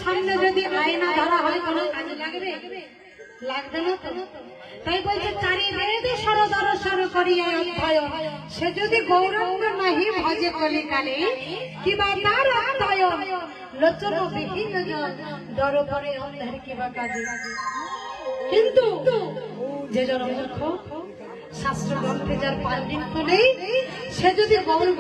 সামনে যদি আয়না ধরা হয় কোনো কাজে লাগবে? লাগবে না তো। তাই বলছে চারিবেদে সরদর্শন করিয়া অধ্যয়ন, সে যদি গৌরাঙ্গ নাহি ভজে কলিকালে কিবা তার অধ্যয়ন, লোচন বিহীন জন দরবারে অন্ধের কিবা কাজে। কিন্তু যে জন মূর্খ, শাস্ত্র গ্রন্থে যার পাণ্ডিত্য নেই, সে যদি গৌর